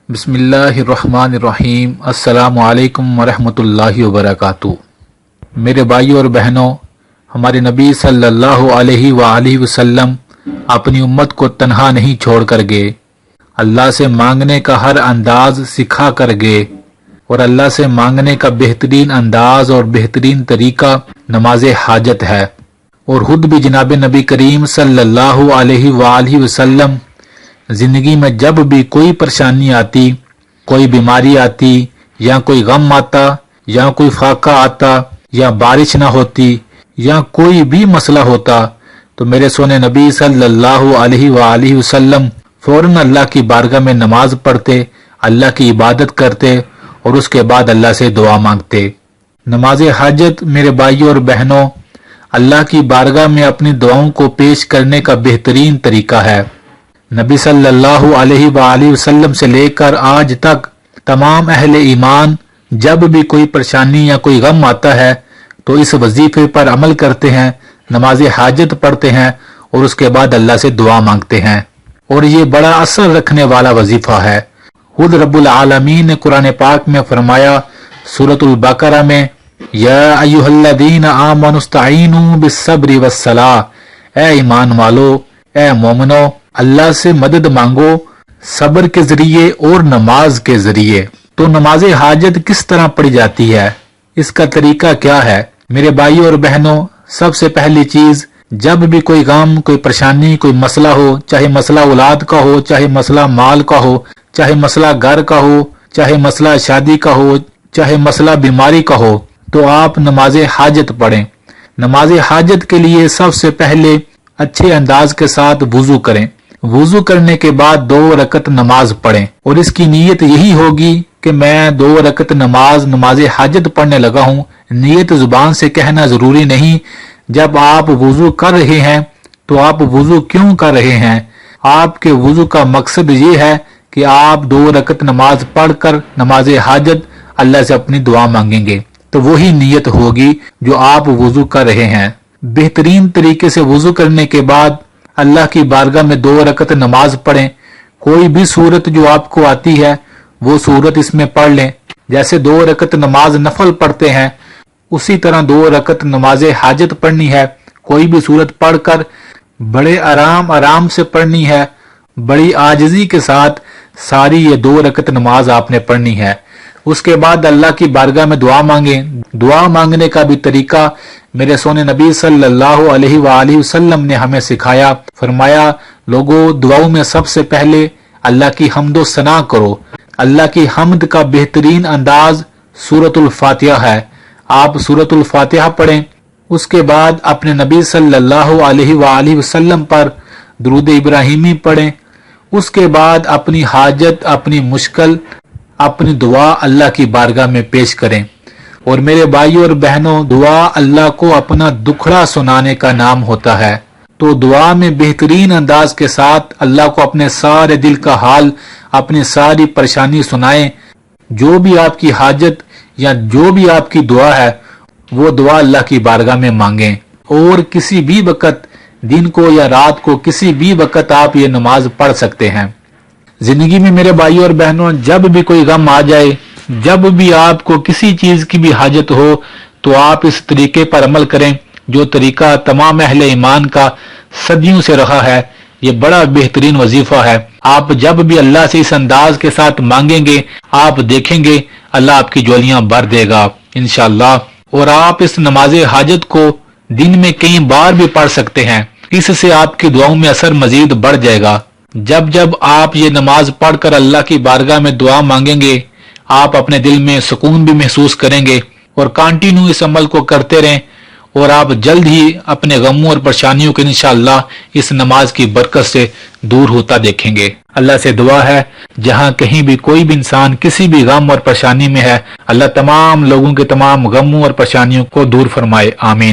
بسم اللہ الرحمن الرحیم۔ السلام علیکم ورحمۃ اللہ وبرکاتہ۔ میرے بھائیوں اور بہنوں، ہمارے نبی صلی اللہ علیہ وآلہ وسلم اپنی امت کو تنہا نہیں چھوڑ کر گئے، اللہ سے مانگنے کا ہر انداز سکھا کر گئے، اور اللہ سے مانگنے کا بہترین انداز اور بہترین طریقہ نماز حاجت ہے۔ اور خود بھی جناب نبی کریم صلی اللہ علیہ وآلہ وسلم زندگی میں جب بھی کوئی پریشانی آتی، کوئی بیماری آتی، یا کوئی غم آتا، یا کوئی فاقہ آتا، یا بارش نہ ہوتی، یا کوئی بھی مسئلہ ہوتا، تو میرے سونے نبی صلی اللہ علیہ وآلہ وسلم فوراً اللہ کی بارگاہ میں نماز پڑھتے، اللہ کی عبادت کرتے، اور اس کے بعد اللہ سے دعا مانگتے۔ نماز حاجت میرے بھائیوں اور بہنوں، اللہ کی بارگاہ میں اپنی دعاؤں کو پیش کرنے کا بہترین طریقہ ہے۔ نبی صلی اللہ علیہ وآلہ وسلم سے لے کر آج تک تمام اہل ایمان جب بھی کوئی پریشانی یا کوئی غم آتا ہے تو اس وظیفے پر عمل کرتے ہیں، نماز حاجت پڑھتے ہیں، اور اس کے بعد اللہ سے دعا مانگتے ہیں، اور یہ بڑا اثر رکھنے والا وظیفہ ہے۔ خود رب العالمین نے قرآن پاک میں فرمایا سورۃ البقرہ میں، یا ایھا الذین آمنوا استعینوا بالصبر والصلاۃ، اے ایمان والو، اے مومنو، اللہ سے مدد مانگو صبر کے ذریعے اور نماز کے ذریعے۔ تو نماز حاجت کس طرح پڑھی جاتی ہے، اس کا طریقہ کیا ہے؟ میرے بھائیوں اور بہنوں، سب سے پہلی چیز، جب بھی کوئی غم، کوئی پریشانی، کوئی مسئلہ ہو، چاہے مسئلہ اولاد کا ہو، چاہے مسئلہ مال کا ہو، چاہے مسئلہ گھر کا ہو، چاہے مسئلہ شادی کا ہو، چاہے مسئلہ بیماری کا ہو، تو آپ نماز حاجت پڑھیں۔ نماز حاجت کے لیے سب سے پہلے اچھے انداز کے ساتھ وضو کریں۔ وضو کرنے کے بعد 2 رکعت نماز پڑھیں، اور اس کی نیت یہی ہوگی کہ میں 2 رکعت نماز حاجت پڑھنے لگا ہوں۔ نیت زبان سے کہنا ضروری نہیں۔ جب آپ وضو کر رہے ہیں تو آپ وضو کیوں کر رہے ہیں؟ آپ کے وضو کا مقصد یہ ہے کہ آپ 2 رکعت نماز پڑھ کر نماز حاجت اللہ سے اپنی دعا مانگیں گے، تو وہی نیت ہوگی جو آپ وضو کر رہے ہیں۔ بہترین طریقے سے وضو کرنے کے بعد اللہ کی بارگاہ میں 2 رکعت نماز پڑھیں۔ کوئی بھی صورت جو آپ کو آتی ہے وہ صورت اس میں پڑھ لیں۔ جیسے 2 رکعت نماز نفل پڑھتے ہیں، اسی طرح 2 رکعت نماز حاجت پڑھنی ہے۔ کوئی بھی صورت پڑھ کر بڑے آرام سے پڑھنی ہے، بڑی عاجزی کے ساتھ ساری یہ 2 رکعت نماز آپ نے پڑھنی ہے۔ اس کے بعد اللہ کی بارگاہ میں دعا مانگیں۔ دعا مانگنے کا بھی طریقہ میرے سونے نبی صلی اللہ علیہ وآلہ وسلم نے ہمیں سکھایا۔ فرمایا، لوگوں، دعاؤں میں سب سے پہلے اللہ کی حمد و ثنا کرو۔ اللہ کی حمد کا بہترین انداز سورۃ الفاتحہ ہے۔ آپ سورۃ الفاتحہ پڑھیں، اس کے بعد اپنے نبی صلی اللہ علیہ وآلہ وسلم پر درود ابراہیمی پڑھیں، اس کے بعد اپنی حاجت، اپنی مشکل، اپنی دعا اللہ کی بارگاہ میں پیش کریں۔ اور میرے بھائیوں اور بہنوں، دعا اللہ کو اپنا دکھڑا سنانے کا نام ہوتا ہے۔ تو دعا میں بہترین انداز کے ساتھ اللہ کو اپنے سارے دل کا حال، اپنی ساری پریشانی سنائیں۔ جو بھی آپ کی حاجت یا جو بھی آپ کی دعا ہے وہ دعا اللہ کی بارگاہ میں مانگیں، اور کسی بھی وقت، دن کو یا رات کو، کسی بھی وقت آپ یہ نماز پڑھ سکتے ہیں۔ زندگی میں میرے بھائیوں اور بہنوں، جب بھی کوئی غم آ جائے، جب بھی آپ کو کسی چیز کی بھی حاجت ہو، تو آپ اس طریقے پر عمل کریں جو طریقہ تمام اہل ایمان کا صدیوں سے رہا ہے۔ یہ بڑا بہترین وظیفہ ہے۔ آپ جب بھی اللہ سے اس انداز کے ساتھ مانگیں گے، آپ دیکھیں گے اللہ آپ کی جولیاں بھر دے گا انشاءاللہ۔ اور آپ اس نماز حاجت کو دن میں کئی بار بھی پڑھ سکتے ہیں، اس سے آپ کی دعاؤں میں اثر مزید بڑھ جائے گا۔ جب آپ یہ نماز پڑھ کر اللہ کی بارگاہ میں دعا مانگیں گے، آپ اپنے دل میں سکون بھی محسوس کریں گے، اور کنٹینیو اس عمل کو کرتے رہیں، اور آپ جلد ہی اپنے غموں اور پریشانیوں کو انشاءاللہ اس نماز کی برکت سے دور ہوتا دیکھیں گے۔ اللہ سے دعا ہے، جہاں کہیں بھی کوئی بھی انسان کسی بھی غم اور پریشانی میں ہے، اللہ تمام لوگوں کے تمام غموں اور پریشانیوں کو دور فرمائے، آمین۔